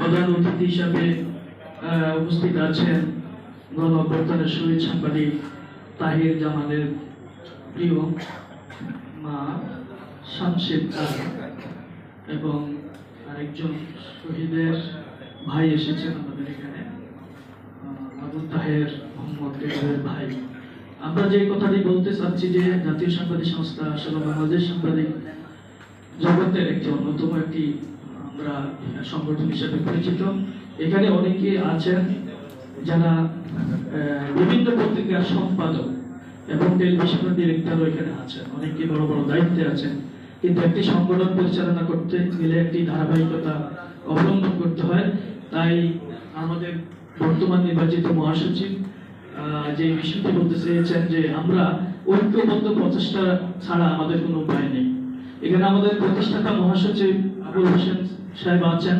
প্রধান অতিথি হিসাবে উপস্থিত আছেন গণ অভ্যুত্থানের শহীদ সাংবাদিক তাহির জামালের প্রিয় মা শামশেদ আরা এবং আরেকজন শহীদের ভাই এসেছেন আমাদের এখানে, আবু তাহের মোহাম্মদ কেবলের ভাই। আমরা যে কথাটি বলতে চাচ্ছি যে জাতীয় সাংবাদিক সংস্থা আসলে বাংলাদেশ সাংবাদিক জগতের একটি অন্যতম একটি আমরা সংগঠন হিসেবে পরিচিত। এখানে অনেকে আছেন যারা বিভিন্ন পত্রিকার সম্পাদক এবং টেলিভিশনের ডিরেক্টরও এখানে আছেন, অনেকে বড় বড় দায়িত্বে আছেন। কিন্তু একটি সংগঠন পরিচালনা করতে গেলে একটি ধারাবাহিকতা অবলম্বন করতে হয়। তাই আমাদের বর্তমান নির্বাচিত মহাসচিব যে বিষয়টি বলতে চেয়েছেন যে আমরা ঐক্যবদ্ধ প্রচেষ্টা ছাড়া আমাদের কোনো উপায় নেই। এখানে আমাদের প্রতিষ্ঠাতা মহাসচিব আবুল হোসেন সাহেব আছেন।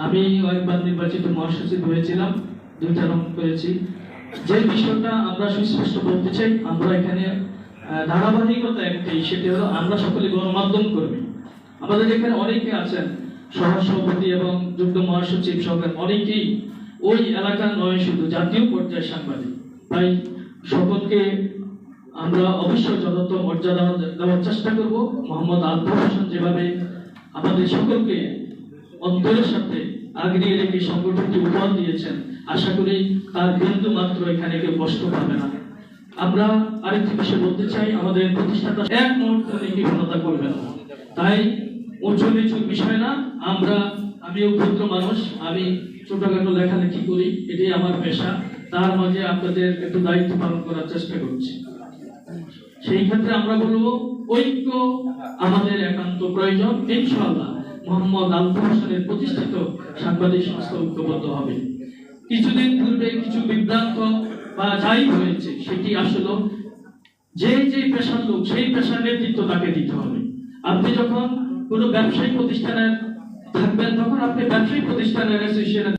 আমি একবার নির্বাচিত মহাসচিব হয়েছিলাম, 2 টার্ম করেছি। যে বিষয়টা আমরা সুস্পষ্ট বলতে চাই, আমরা এখানে ধারাবাহিকতা একটাই, সেটি হলো আমরা সকলে গণমাধ্যম কর্মী। আমাদের এখানে অনেকে আছেন সহসভাপতি এবং যুগ্ম মহাসচিব সহ অনেকেই ওই এলাকার নয়, শুধু জাতীয় পর্যায়ের সাংবাদিক। তাই সকলকে আমরা অবশ্যই যথাযথ মর্যাদা দেওয়ার চেষ্টা করব। মোহাম্মদ আলতাফ হোসেন যেভাবে আমাদের সকলকে অন্তরের সাথে আগিয়ে রেখে সংগঠনটি উপহার দিয়েছেন, আশা করি তার বিন্দু মাত্র এখানে কেউ কষ্ট পাবে না। আমরা আরেকটি বিষয় বলতে চাই, আমাদের প্রতিষ্ঠাতা এক মুহূর্ত নির্ভরতা করবেন না। তাই উঁচু নিচুর বিষয় না, আমিও ক্ষুদ্র মানুষ, আমি ছোটখাটো লেখালেখি করি, এটাই আমার পেশা। তার মাঝে আপনাদের একটু দায়িত্ব পালন করার চেষ্টা করছি। সেই ক্ষেত্রে আমরা বলবো ঐক্য আমাদের একান্ত প্রয়োজন। ইনশাআল্লাহ মোহাম্মদ আলতাফ হোসেনের প্রতিষ্ঠিত সাংবাদিক সংস্থা ঐক্যবদ্ধ হবে। কিছুদিন পূর্বে কিছু বিভ্রান্ত বা যাই হয়েছে, সেটি আসলে যে পেশার লোক সেই পেশার নেতৃত্ব তাকে দিতে হবে। আপনি যখন কোনো ব্যবসায়িক প্রতিষ্ঠানে থাকবেন, তখন আপনি ব্যবসায়িক প্রতিষ্ঠানের অ্যাসোসিয়েশন